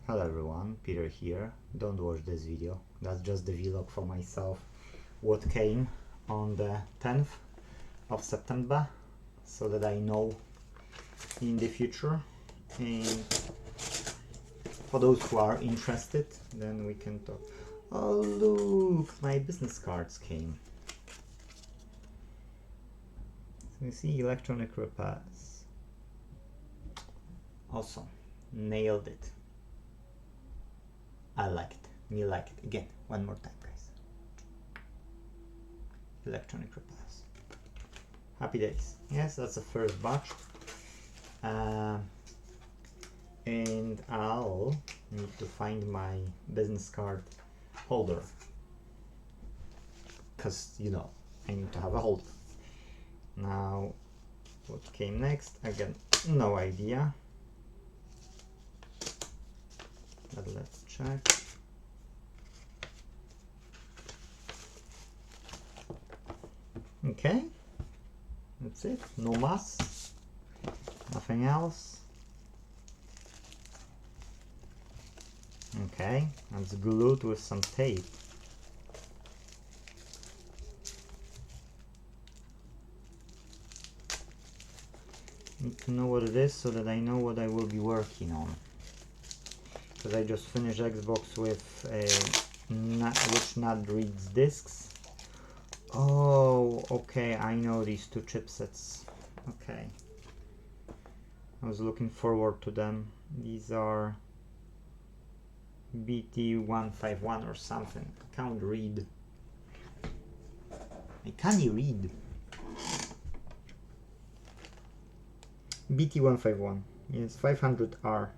Hello everyone, Peter here. Don't watch this video, that's just the vlog for myself. What came on the 10th of September, so that I know in the future. And for those who are interested, then we can talk. Oh look, my business cards came. So you see, electronic repairs. Awesome, nailed it. I like it. You like it. Again, one more time, guys. Electronic repairs. Happy days. Yes, that's the first batch. And I'll need to find my business card holder. Because, you know, I need to have a holder. Now, what came next? Again, no idea. But let's check. Okay, that's it. No mass, nothing else. Okay, that's glued with some tape. Need to know what it is so that I know what I will be working on. Because I just finished Xbox with which not reads discs. Oh, okay, I know these two chipsets. Okay. I was looking forward to them. These are BT151 or something. I can't read. I can't read. BT151. Yes, 500R.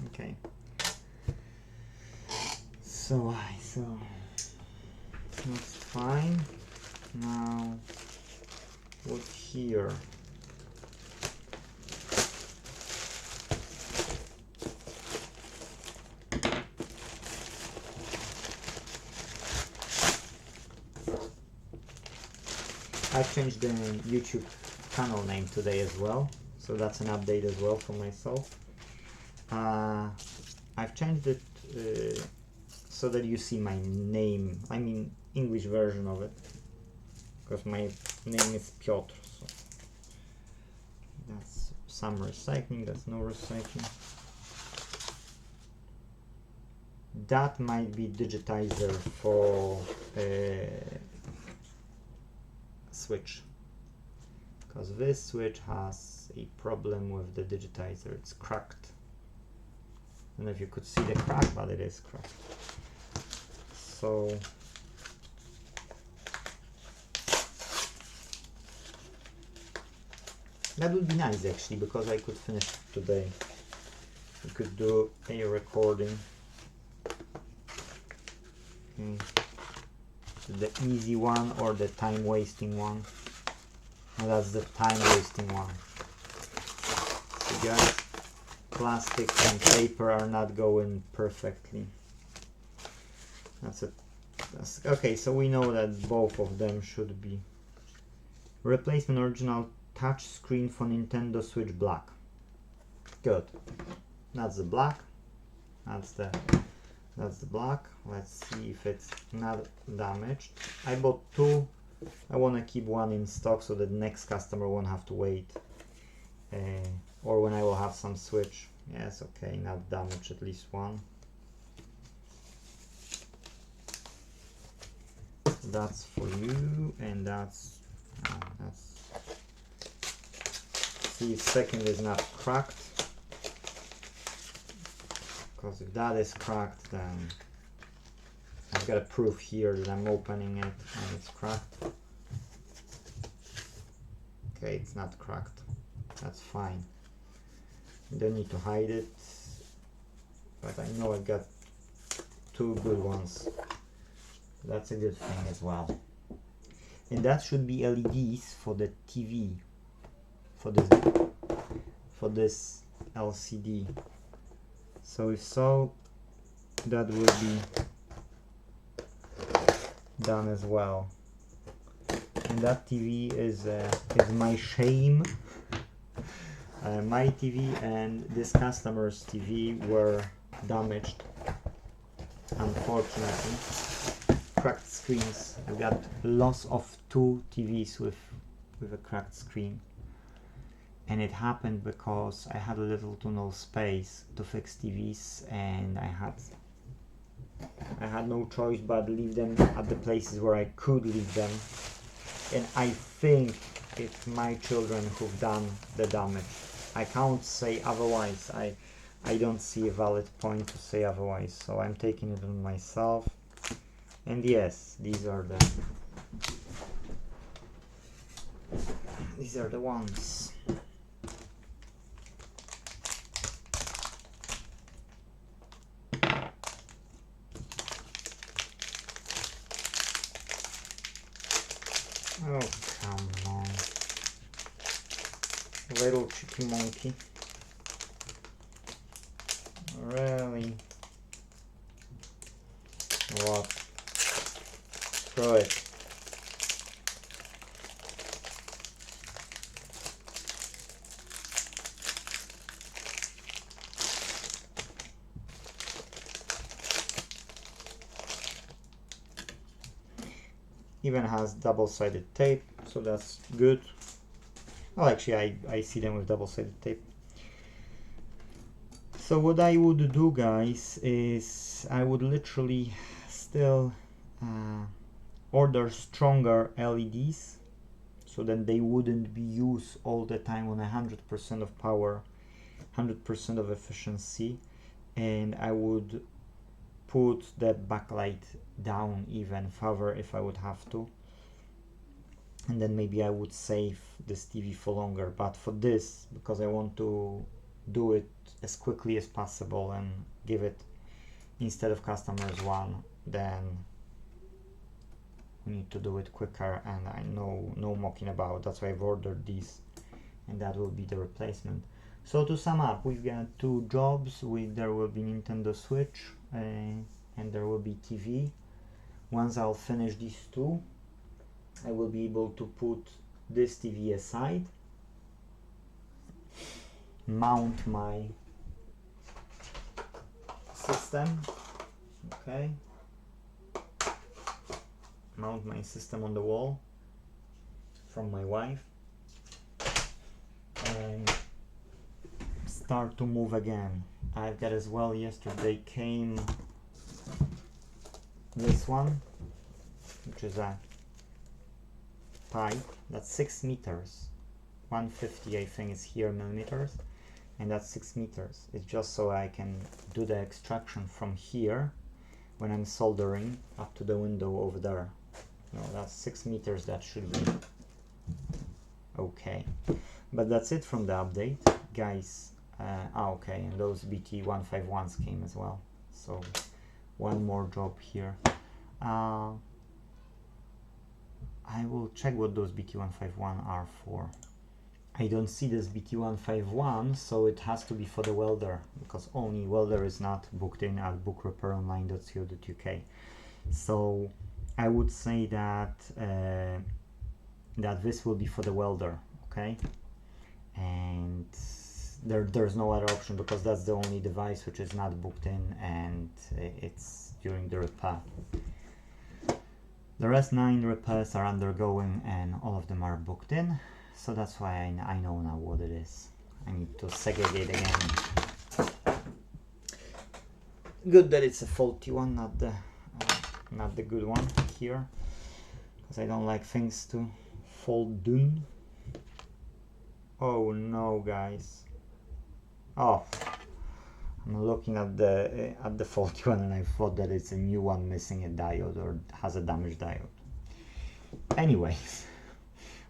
Okay. So that's fine. Now, what's here? I've changed the YouTube channel name today as well, so that's an update as well for myself. I've changed it so that you see my name, I mean English version of it, because my name is Piotr, so that's some recycling, that's no recycling. That might be digitizer for switch, because this switch has a problem with the digitizer, it's cracked. I don't know if you could see the crack, but it is cracked. So that would be nice actually, because I could finish today. We could do a recording. Okay. The easy one or the time wasting one. And that's the time wasting one. So guys, plastic and paper are not going perfectly. That's it. Okay, so we know that both of them should be. Replacement original touch screen for Nintendo Switch black. Good. That's the black. That's the black. Let's see if it's not damaged. I bought two. I want to keep one in stock so that next customer won't have to wait. Or when I will have some switch. Yes, okay, not damaged, at least one. That's for you, and that's see if second is not cracked, because if that is cracked, then I've got a proof here that I'm opening it and it's cracked. Okay, it's not cracked, that's fine. You don't need to hide it, but I know I got two good ones. That's a good thing as well. And that should be LEDs for the TV, for this LCD. So if so, that will be done as well. And that TV is my shame. My TV and this customer's TV were damaged, unfortunately. Cracked screens. We got loss of 2 TVs with a cracked screen, and it happened because I had a little to no space to fix TVs, and I had no choice but leave them at the places where I could leave them. And I think it's my children who've done the damage. I can't say otherwise. I don't see a valid point to say otherwise, so I'm taking it on myself. And yes, these are the ones. Oh, come on. Little cheeky monkey. Really? What? Throw it. Even has double-sided tape, so that's good. Well, actually, I see them with double-sided tape. So what I would do, guys, is I would literally still order stronger LEDs, so that they wouldn't be used all the time on 100% of power, 100% of efficiency, and I would put the backlight down even further if I would have to, and then maybe I would save this TV for longer. But for this, because I want to do it as quickly as possible and give it, instead of customers one, then we need to do it quicker, and I know no mocking about. That's why I've ordered these, and that will be the replacement. So to sum up, we've got 2 jobs. There will be Nintendo Switch and there will be TV. Once I'll finish these 2, I will be able to put this TV aside, mount my system, okay, mount my system on the wall from my wife, and start to move again. I've got as well, yesterday came this one, which is a pipe that's 6 meters, 150 I think is here millimeters, and that's 6 meters. It's just so I can do the extraction from here when I'm soldering up to the window over there. No, that's 6 meters, that should be okay. But that's it from the update, guys. Okay, and those BT151s came as well, so one more job here. I will check what those BT151 are for. I don't see this BT151, so it has to be for the welder, because only welder is not booked in at bookrepair.online.co.uk. So I would say that that this will be for the welder, okay? And there's no other option, because that's the only device which is not booked in, and it's during the repair. The rest 9 repairs are undergoing, and all of them are booked in, so that's why I know now what it is. I need to segregate again. Good that it's a faulty one, not the good one here, because I don't like things to fall down. Oh no, guys. Oh, I'm looking at the faulty one, and I thought that it's a new one missing a diode or has a damaged diode. Anyways,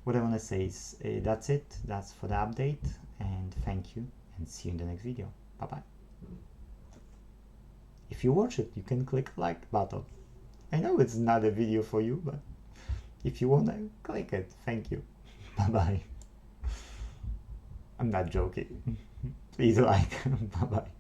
what I want to say is that's it. That's for the update, and thank you, and see you in the next video. Bye bye. If you watch it, you can click like button. I know it's not a video for you, but if you want to click it, thank you. Bye bye. I'm not joking. Please like. Bye bye.